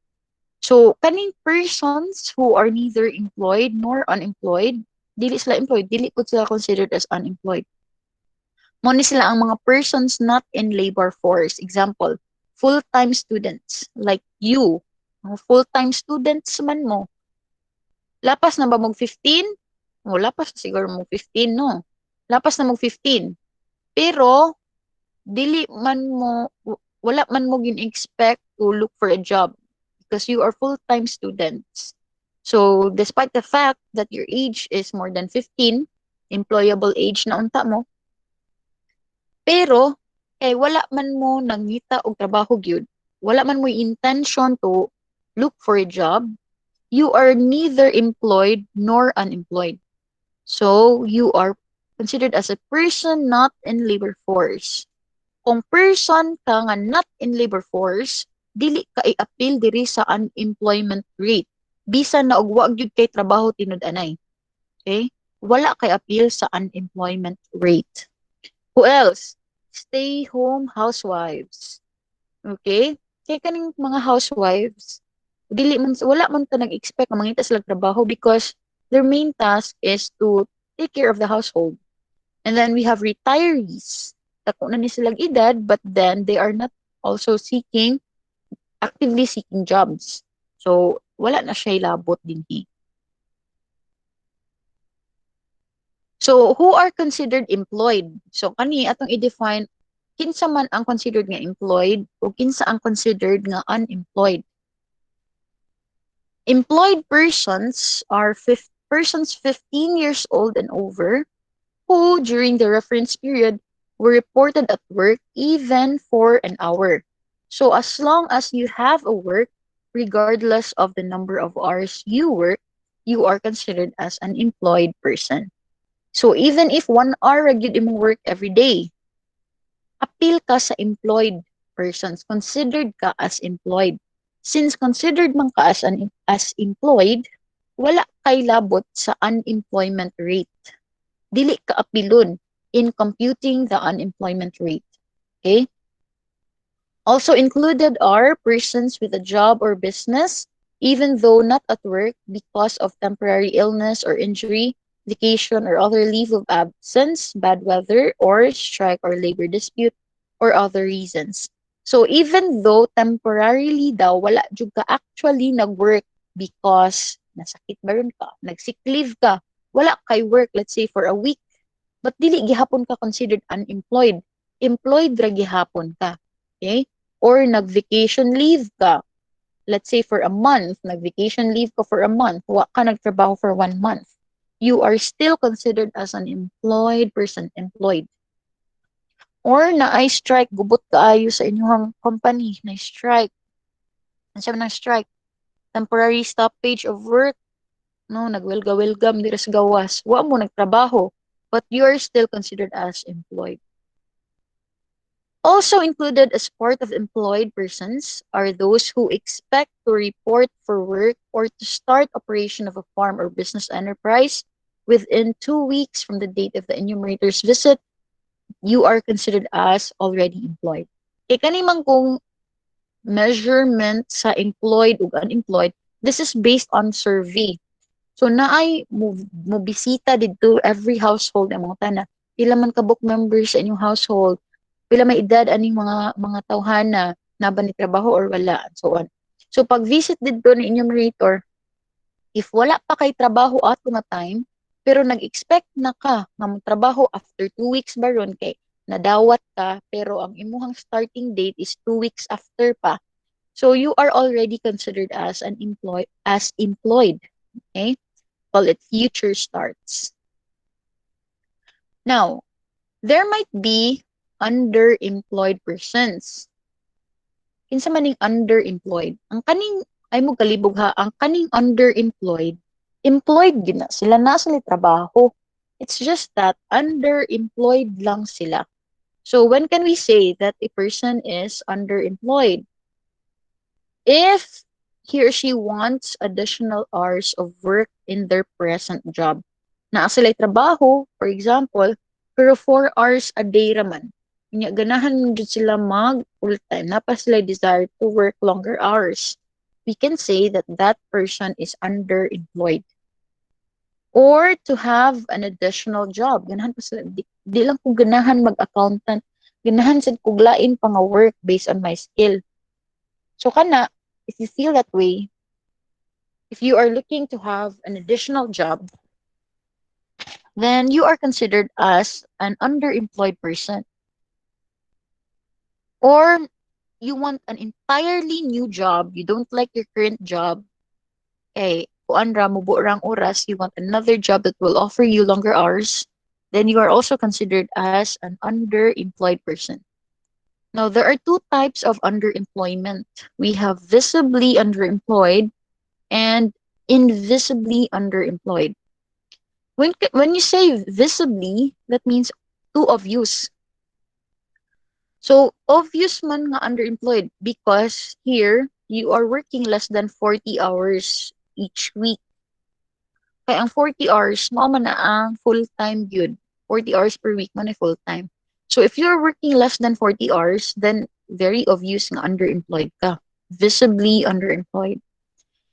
So kaning persons who are neither employed nor unemployed, dili sila employed, dili ko sila considered as unemployed. Mo ni sila ang mga persons not in labor force. Example, full-time students like you. Mga full-time students man mo. Lapas na ba mong 15? O, lapas na siguro mong 15, no? Lapas na mong 15. Pero, dili man mo, wala man mo gin-expect to look for a job because you are full-time students. So, despite the fact that your age is more than 15, employable age na unta mo, pero kay wala man mo nangita og trabaho gyud, wala man mo intention to look for a job, you are neither employed nor unemployed. So, you are considered as a person not in labor force. Kung person ka nga not in labor force, dili ka i-appeal diri sa unemployment rate. Bisan na og wa gyud kay trabaho tinud-anay. Okay? Wala kay appeal sa unemployment rate. Who else? Stay home housewives. Okay? Kay kaning mga housewives, dili man wala man ta nag-expect nga mangita sila trabaho because their main task is to take care of the household. And then we have retirees. Dako na ni silang edad, but then they are not also actively seeking jobs. So, wala na siya labot dinhi. So, who are considered employed? So, kani atong i-define kinsa man ang considered nga employed o kinsa ang considered nga unemployed. Employed persons are persons 15 years old and over who, during the reference period, were reported at work even for an hour. So, as long as you have a work, regardless of the number of hours you work, you are considered as an employed person. So, even if 1 hour gyud imong work every day, appeal ka sa employed persons. Considered ka as employed. Since considered man ka as employed, wala kay labot sa unemployment rate. Dili ka apilon in computing the unemployment rate. Okay? Also included are persons with a job or business, even though not at work because of temporary illness or injury, vacation or other leave of absence, bad weather, or strike or labor dispute, or other reasons. So even though temporarily daw, wala jud ka actually nag-work because nasakit ba ron ka, nag-sick leave ka, wala kay work, let's say for a week, but dili gihapon ka considered unemployed. Employed ra gihapon ka. Okay? Or nag-vacation leave ka. Let's say for a month, nag-vacation leave ka for a month, wa ka nagtrabaho for 1 month. You are still considered as an employed person, employed. Or na-I strike, gubot kaayo sa inyong company, na-strike. Ano siya ng strike? Temporary stoppage of work, no, nagwelga-welgam diri sa gawas. Wa mo nagtrabaho, but you are still considered as employed. Also included as part of employed persons are those who expect to report for work or to start operation of a farm or business enterprise within 2 weeks from the date of the enumerator's visit. You are considered as already employed. Kanimang kung measurement sa employed ug unemployed, this is based on survey. So naay mo bisita dito every household ang mga tana. Pila man ka book members sa inyong household, pila may edad aning mga tawhana na ba ni trabaho or wala and so on. So pag visit dito ni enumerator, if wala pa kay trabaho ato nga time, pero nag-expect na ka nga trabaho after 2 weeks baron kay nadawat ka pero ang imuhang starting date is 2 weeks after pa. So you are already considered as employed. Okay? Call it future starts. Now, there might be underemployed persons. Kinsa maning underemployed? Ang kaning ay mo kalibog ha, ang kaning underemployed, employed gina sila na sila trabaho. It's just that underemployed lang sila. So when can we say that a person is underemployed? If he or she wants additional hours of work in their present job. Naa sila trabaho, for example, pero 4 hours a day raman. Kanya ganahan mo dyan sila mag full-time. Napa sila desire to work longer hours. We can say that that person is underemployed. Or to have an additional job. Ganahan pa sila. Di lang kung ganahan mag-accountant. Ganahan sa kuglain pa nga work based on my skill. So kana, if you feel that way, if you are looking to have an additional job, then you are considered as an underemployed person. Or you want an entirely new job, you don't like your current job, kay kuan ra mo rang oras, you want another job that will offer you longer hours, then you are also considered as an underemployed person. Now, there are two types of underemployment. We have visibly underemployed and invisibly underemployed. When you say visibly, that means too obvious. So, obvious man nga underemployed because here, you are working less than 40 hours each week. Kaya ang 40 hours, mao man na ang full-time yun. 40 hours per week man ay full-time. So, if you're working less than 40 hours, then very obvious nga underemployed ka. Visibly underemployed.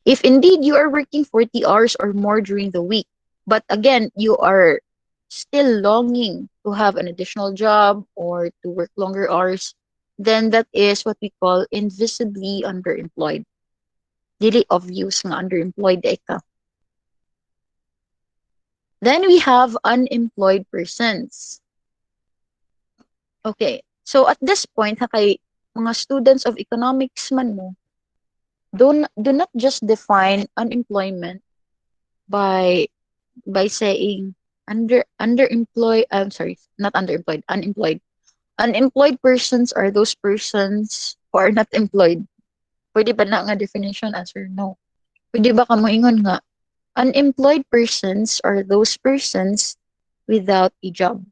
If indeed you are working 40 hours or more during the week, but again, you are still longing to have an additional job or to work longer hours, then that is what we call invisibly underemployed. Dili obvious nga underemployed ka. Then we have unemployed persons. Okay. So at this point, ha kay mga students of economics man mo, do not just define unemployment by saying underemployed, I'm sorry, not underemployed, unemployed. Unemployed persons are those persons who are not employed. Pwede ba na nga definition? Answer no. Pwede ba ka moingon nga unemployed persons are those persons without a job.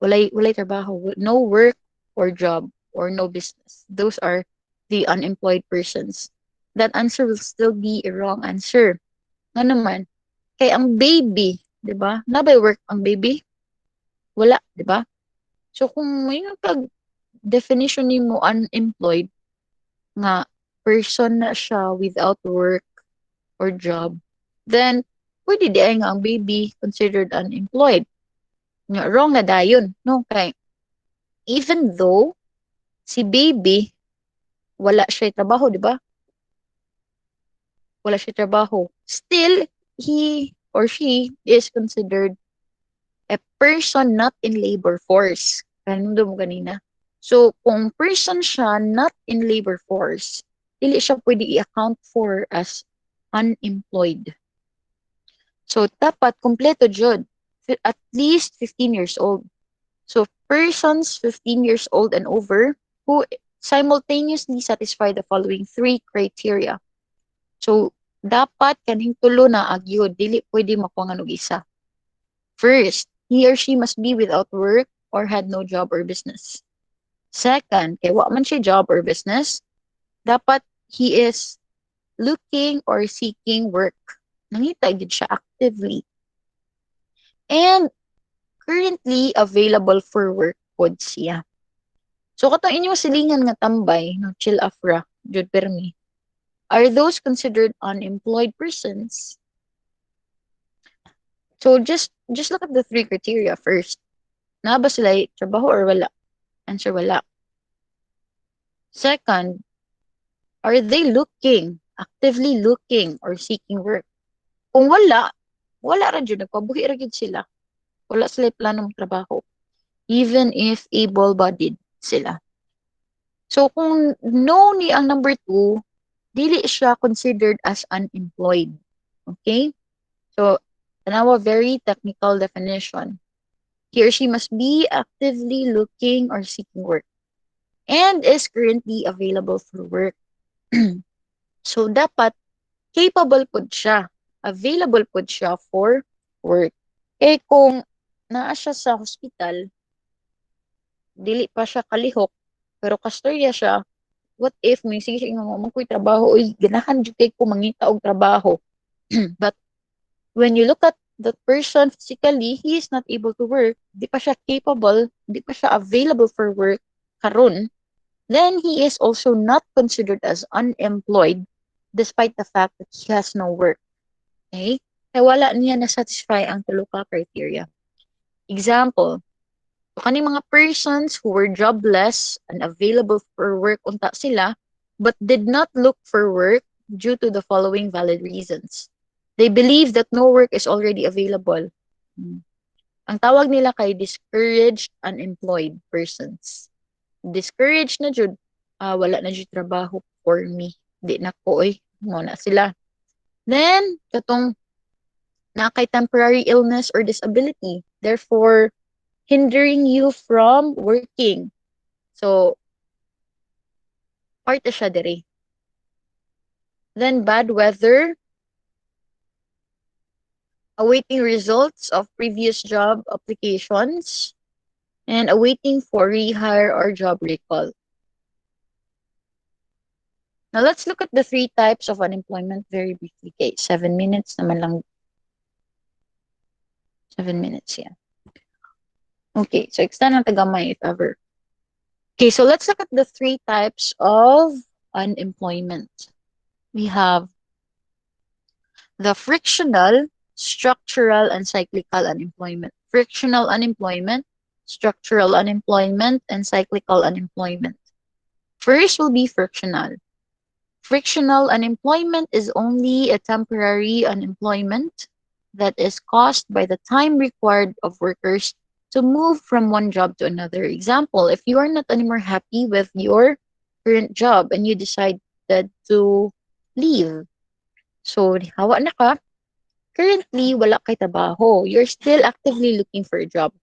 Walay trabaho, no work or job or no business. Those are the unemployed persons. That answer will still be a wrong answer. Nga naman, kay ang baby, 'di ba? Nabay work ang baby? Wala, 'di ba? So kung may pag definition nimo unemployed nga person na siya without work or job, then pwede di ay nga ang baby considered unemployed. Nga wrong na dayon, no? Kay even though si baby wala siya trabaho, di ba? Wala siya trabaho. Still, he or she is considered a person not in labor force. Kanino mo ganina. So, kung person siya not in labor force, dili siya pwede i-account for as unemployed. So, dapat kompleto jud. At least 15 years old. So, persons 15 years old and over who simultaneously satisfy the following three criteria. So, dapat kaning tulo na agyod, dili pwede makuha nga isa. First, he or she must be without work or had no job or business. Second, kay wa man siya job or business, dapat he is looking or seeking work. Nangita gid siya actively. And currently available for work pod siya. So katong inyong silingan nga tambay, no, chill afra, jud permi. Are those considered unemployed persons? So just look at the three criteria first. Na ba sila trabaho or wala? Answer wala. Second, are they looking, actively looking or seeking work? Kung wala ra jud nagpabuhi ra jud sila. Wala sila planong trabaho. Even if able-bodied sila. So kung no ni ang number 2, dili siya considered as unemployed. Okay? So, tanawa very technical definition. He or she must be actively looking or seeking work and is currently available for work. So, dapat capable po siya. Available po siya for work. Eh, kung naa siya sa hospital, dili pa siya kalihok, pero kastorya siya, what if may sige nga mo magkoy trabaho, uy, ganahan jud kay ko mangita og trabaho. But when you look at that person physically, he is not able to work, di pa siya capable, di pa siya available for work karon, then he is also not considered as unemployed despite the fact that he has no work. Okay? Kaya wala niya na-satisfy ang tulo ka criteria. Example, kaning mga persons who were jobless and available for work unta sila, but did not look for work due to the following valid reasons. They believe that no work is already available. Ang tawag nila kay discouraged unemployed persons. Discouraged na jud wala na jud trabaho for me. Di na ko mo na sila. Then katong na kay temporary illness or disability, therefore hindering you from working. So part na siya diri. Then bad weather, awaiting results of previous job applications, and awaiting for rehire or job recall. Now let's look at the three types of unemployment very briefly. Okay, 7 minutes naman lang. 7 minutes, yeah. Okay, so extend ang tagamay if ever. Okay, so let's look at the three types of unemployment. We have the frictional, structural, and cyclical unemployment. Frictional unemployment, structural unemployment, and cyclical unemployment. First will be frictional. Frictional unemployment is only a temporary unemployment that is caused by the time required of workers to move from one job to another. Example, if you are not anymore happy with your current job and you decided to leave, so hawa na ka, currently wala kay trabaho. You're still actively looking for a job.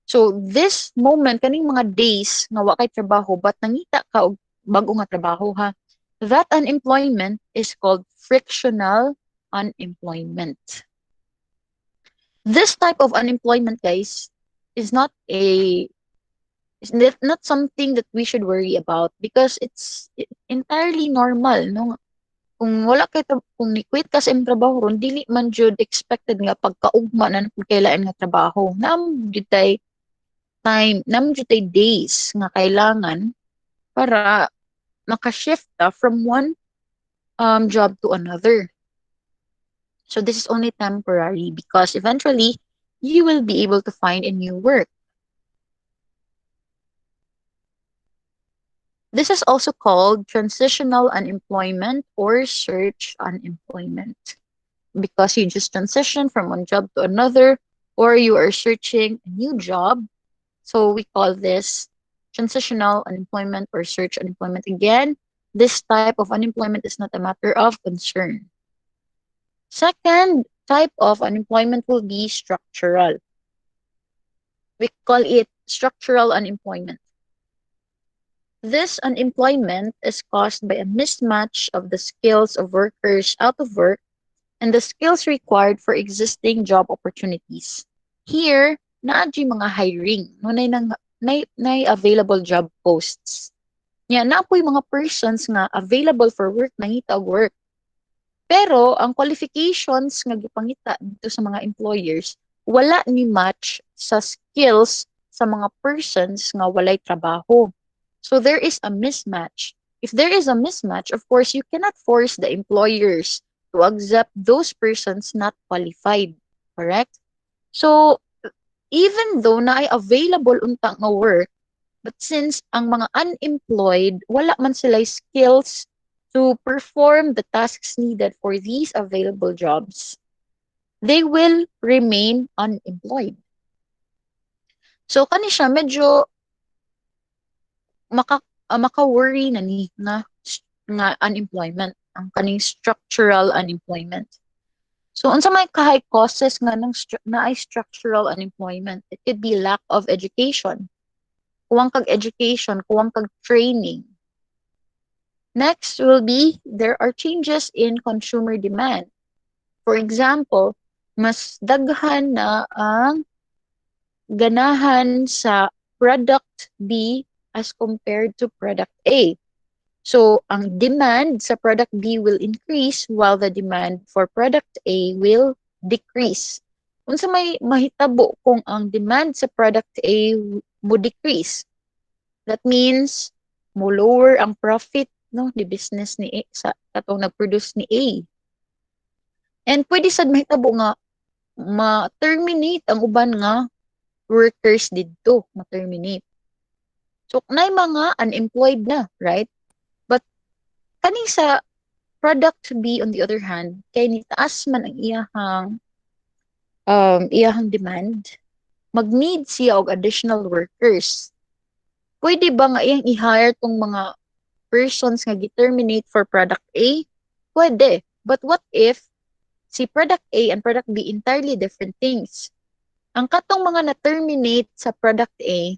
So this moment, kaning mga days nga wa kay trabaho, but nangita ka og bago nga trabaho ha, that unemployment is called frictional unemployment. This type of unemployment, guys, is not something that we should worry about because it's entirely normal, no? Kung wala kay kung ni-quit ka sa imong trabaho ron, dili man jud expected nga pagkaugma na kailangan nga trabaho. Nam jud tay days nga kailangan para makashift ka from one job to another. So this is only temporary because eventually you will be able to find a new work. This is also called transitional unemployment or search unemployment because you just transition from one job to another or you are searching a new job. So we call this transitional unemployment or search unemployment. Again, this type of unemployment is not a matter of concern. Second type of unemployment will be structural. We call it structural unemployment. This unemployment is caused by a mismatch of the skills of workers out of work and the skills required for existing job opportunities. Here, naadji mga hiring, no nay available job posts. Nya na po'y mga persons nga available for work, nangita og work. Pero ang qualifications nga gipangita dito sa mga employers wala ni match sa skills sa mga persons nga walay trabaho. So there is a mismatch. If there is a mismatch, of course, you cannot force the employers to accept those persons not qualified. Correct? So, even though na ay available unta nga work, but since ang mga unemployed, wala man sila skills to perform the tasks needed for these available jobs, they will remain unemployed. So, kani siya medyo maka-worry na ni nga unemployment, ang kaning structural unemployment. So, unsa may kahay causes nga ng na ay structural unemployment? It could be lack of education. Kuwang kag education, kuwang kag training. Next will be, there are changes in consumer demand. For example, mas daghan na ang ganahan sa product B as compared to product A. So, ang demand sa product B will increase while the demand for product A will decrease. Unsa may mahitabo kung ang demand sa product A mo decrease? That means mo lower ang profit no di business ni A sa katong nag-produce ni A. And pwede sad mahitabo nga ma-terminate ang uban nga workers didto, ma-terminate. So, nay mga unemployed na, right? But kaning sa product B on the other hand, kay ni taas man ang iyahang demand, mag-need siya og additional workers. Pwede ba nga iyang i-hire tong mga persons nga gi-terminate for product A? Pwede. But what if si product A and product B entirely different things? Ang katong mga na-terminate sa product A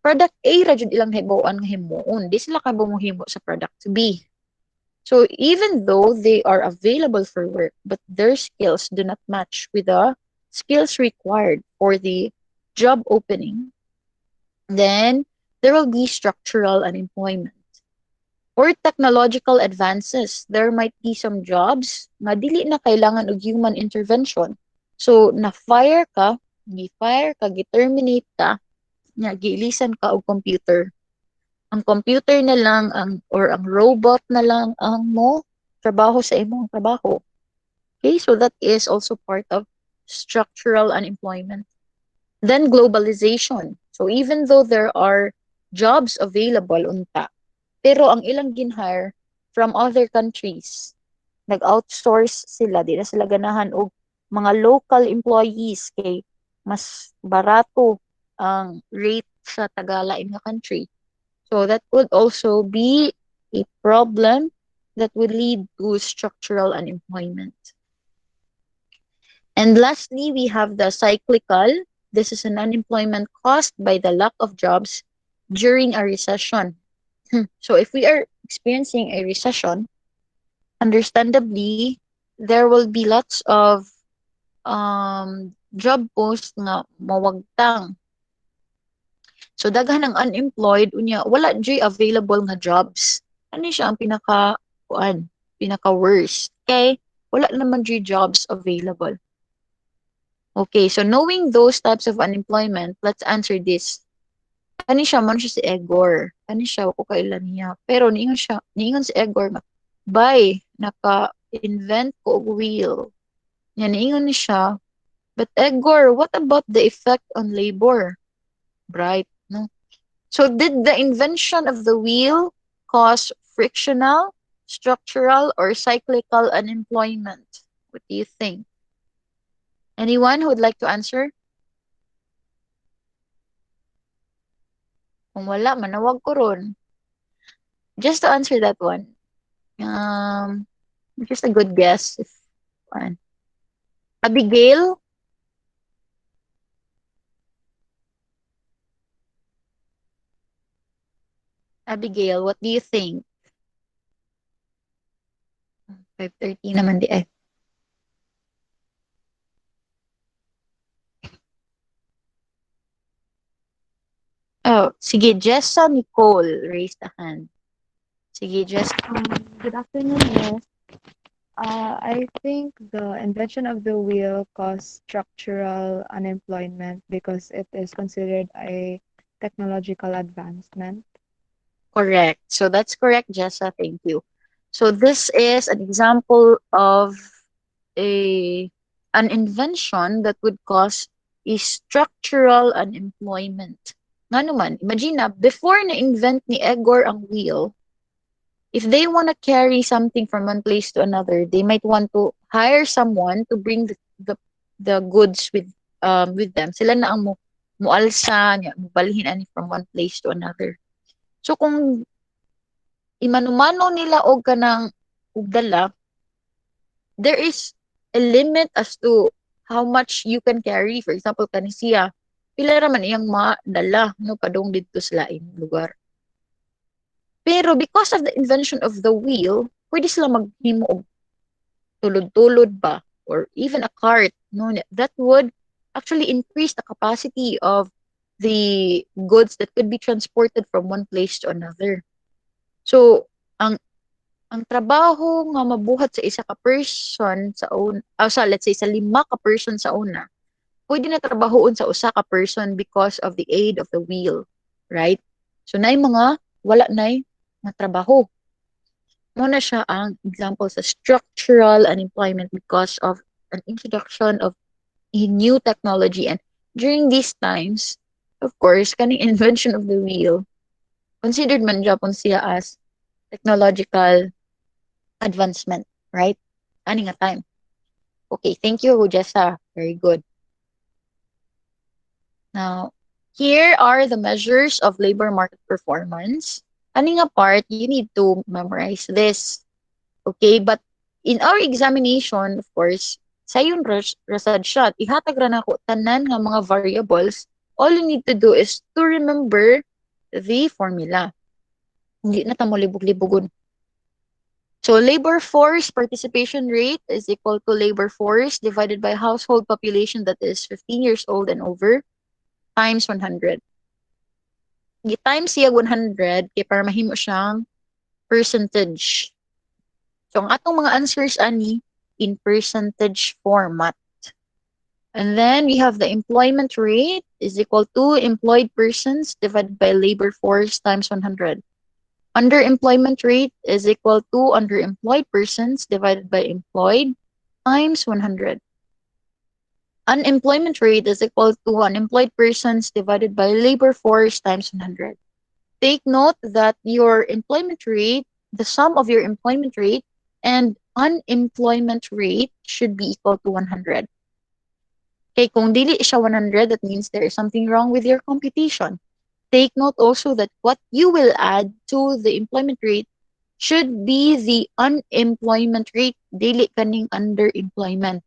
ra jud ilang hibaw-an nga himuon. Di sila ka bumuhimo sa product B. So even though they are available for work, but their skills do not match with the skills required for the job opening, then there will be structural unemployment. Or technological advances. There might be some jobs nga dili na kailangan og human intervention. So gi-fire ka, gi-terminate ka, nya giilisan ka og computer. Ang computer na lang or ang robot na lang ang mo trabaho sa imong trabaho. Okay, so that is also part of structural unemployment. Then globalization. So even though there are jobs available unta, pero ang ilang ginhire from other countries, nag-outsource sila, di na sila ganahan og mga local employees kay mas barato ang rate sa tagalain nga country. So that would also be a problem that would lead to structural unemployment. And lastly, we have the cyclical. This is an unemployment caused by the lack of jobs during a recession. So if we are experiencing a recession, understandably, there will be lots of job posts nga mawagtang. So daghan ng unemployed unya wala jay available nga jobs. Ano siya ang pinaka worst. Okay? Wala naman jay jobs available. Okay, so knowing those types of unemployment, let's answer this. Kani siya man siya si Egor. Kani siya ko kailan niya. Pero niingon si Egor nga, bay, naka-invent ko og wheel. Yan niingon ni siya. But Egor, what about the effect on labor? Right, no? So did the invention of the wheel cause frictional, structural, or cyclical unemployment? What do you think? Anyone who would like to answer? Kung wala, manawag ko ron. Just to answer that one. Um, just a good guess. One. Abigail? Abigail, what do you think? 5:30 naman di eh. Oh, sige, Jessa Nicole raised a hand. Sige, Jess. Good afternoon, yes. I think the invention of the wheel caused structural unemployment because it is considered a technological advancement. Correct. So that's correct, Jessa. Thank you. So this is an example of a an invention that would cause a structural unemployment. Nga naman, imagine na, before na-invent ni Egor ang wheel, if they want to carry something from one place to another, they might want to hire someone to bring the goods with them. Sila na ang mualsa niya, mubalhin ani from one place to another. So kung imanumano nila og kanang og dala, there is a limit as to how much you can carry. For example, kani siya, pila raman iyang madala no padung didto sa lain lugar. Pero because of the invention of the wheel, pwede sila maghimo og tulod-tulod ba or even a cart, no, that would actually increase the capacity of the goods that could be transported from one place to another. So ang trabaho nga mabuhat sa isa ka person sa let's say sa 5 ka person sa una, pwede na trabahoon sa usa ka person because of the aid of the wheel, right? So nay mga wala nay nga trabaho. Muna siya ang example sa structural unemployment because of an introduction of a new technology. And during these times, of course, kaning invention of the wheel, considered man Japan siya as technological advancement, right? Ani nga time. Okay, thank you, Jessa. Very good. Now, here are the measures of labor market performance. Ani nga part, you need to memorize this. Okay? But in our examination, of course, sa yung result shot, ihatag ra nako tanan nga mga variables. All you need to do is to remember the formula. Hindi na ta mo libog-libogon. So labor force participation rate is equal to labor force divided by household population that is 15 years old and over times 100. Times siya 100 kay para mahimo siyang percentage. So ang atong mga answers ani in percentage format. And then we have the employment rate is equal to employed persons divided by labor force times 100. Underemployment rate is equal to underemployed persons divided by employed times 100. Unemployment rate is equal to unemployed persons divided by labor force times 100. Take note that your employment rate, the sum of your employment rate and unemployment rate should be equal to 100. Okay, kung dili siya 100, that means there is something wrong with your computation. Take note also that what you will add to the employment rate should be the unemployment rate, dili kaning underemployment.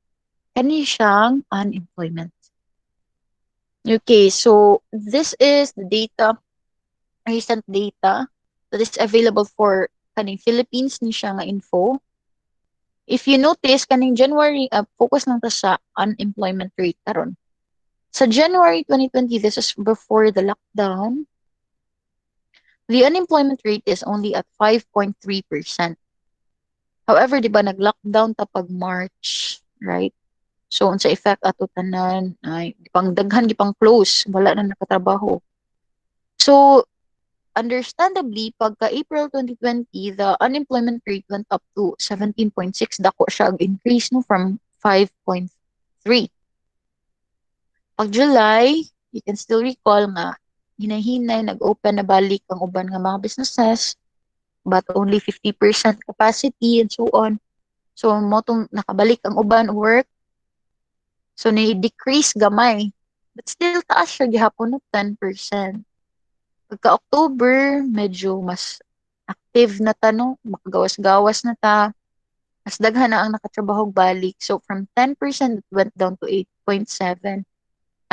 Kani siyang unemployment. Okay, so this is the data, recent data that is available for kaning Philippines ni siya nga info. If you notice, kaning January, focus lang ta sa unemployment rate karon. Sa January 2020, this is before the lockdown, the unemployment rate is only at 5.3%. However, di ba nag-lockdown ta pag March, right? So, unsa effect ato tanan ay gipang daghan gipang close, wala na nakatrabaho. So, understandably, pagka April 2020, the unemployment rate went up to 17.6. Dako siya increase no from 5.3. Pag July, you can still recall nga hinay-hinay nag-open na balik ang uban nga mga businesses but only 50% capacity and so on. So mo tong nakabalik ang uban work. So ni-decrease gamay. But still taas siya gihapon no 10%. Pagka October, medyo mas active na ta no, makagawas-gawas na ta. Mas daghan na ang nakatrabaho balik. So from 10% it went down to 8.7.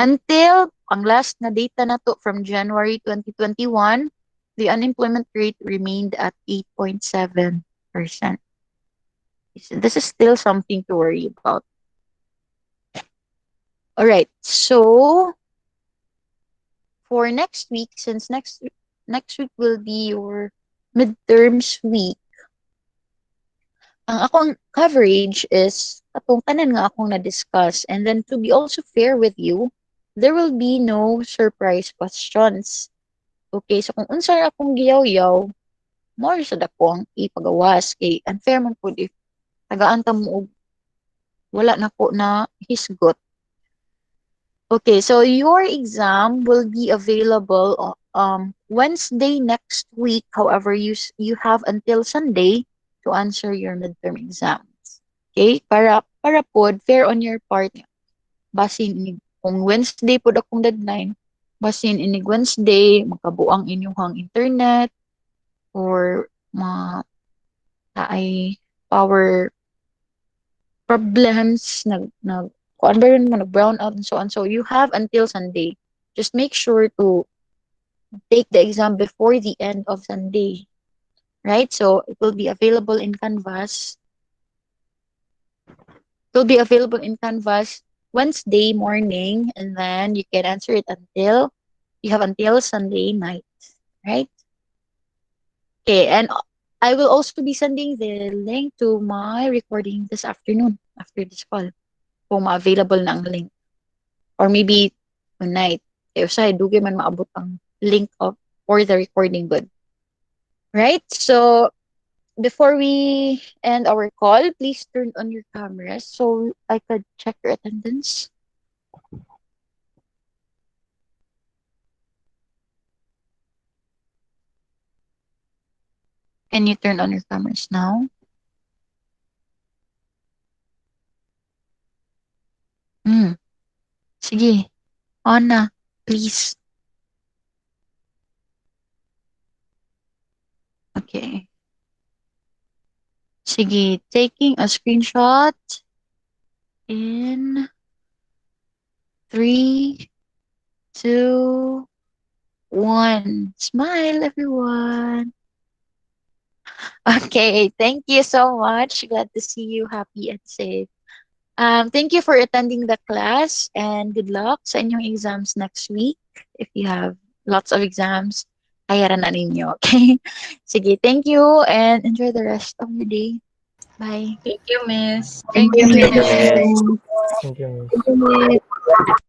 Until ang last na data na to from January 2021, the unemployment rate remained at 8.7%. This is still something to worry about. All right. So for next week, since next week will be your midterms week, ang akong coverage is atong tanan nga akong na-discuss. And then to be also fair with you, there will be no surprise questions. Okay, so kung unsa akong giyaw-yaw, more sa dako ang ipagawas kay unfair man pud if tagaan ta mo og wala na ko na hisgot. Okay, so your exam will be available Wednesday next week. However, you have until Sunday to answer your midterm exams. Okay? Para pod fair on your part. Basin ini kung Wednesday pod akong deadline, basin ini Wednesday makabuang inyong internet or ay power problems nag kuan ba yun mo nag brown out and so on. So you have until Sunday. Just make sure to take the exam before the end of Sunday, right? So it will be available in Canvas. It will be available in Canvas Wednesday morning, and then you can answer it until you have until Sunday night, right? Okay, and I will also be sending the link to my recording this afternoon after this call. Kung ma-available na ang link. Or maybe tonight. Kaya usay, dugay man maabot ang link of for the recording good. Right? So, before we end our call, please turn on your cameras so I could check your attendance. Can you turn on your cameras now? Hmm. Sige. On na. Please. Sige, taking a screenshot in 3, 2, 1. Smile, everyone. Okay, thank you so much. Glad to see you happy and safe. Thank you for attending the class and good luck sa inyong exams next week. If you have lots of exams, kayaran na ninyo, okay? Sige, thank you and enjoy the rest of your day. Bye. Thank you, Miss. Thank you, Thank Miss. you. Thank you, miss. Thank you.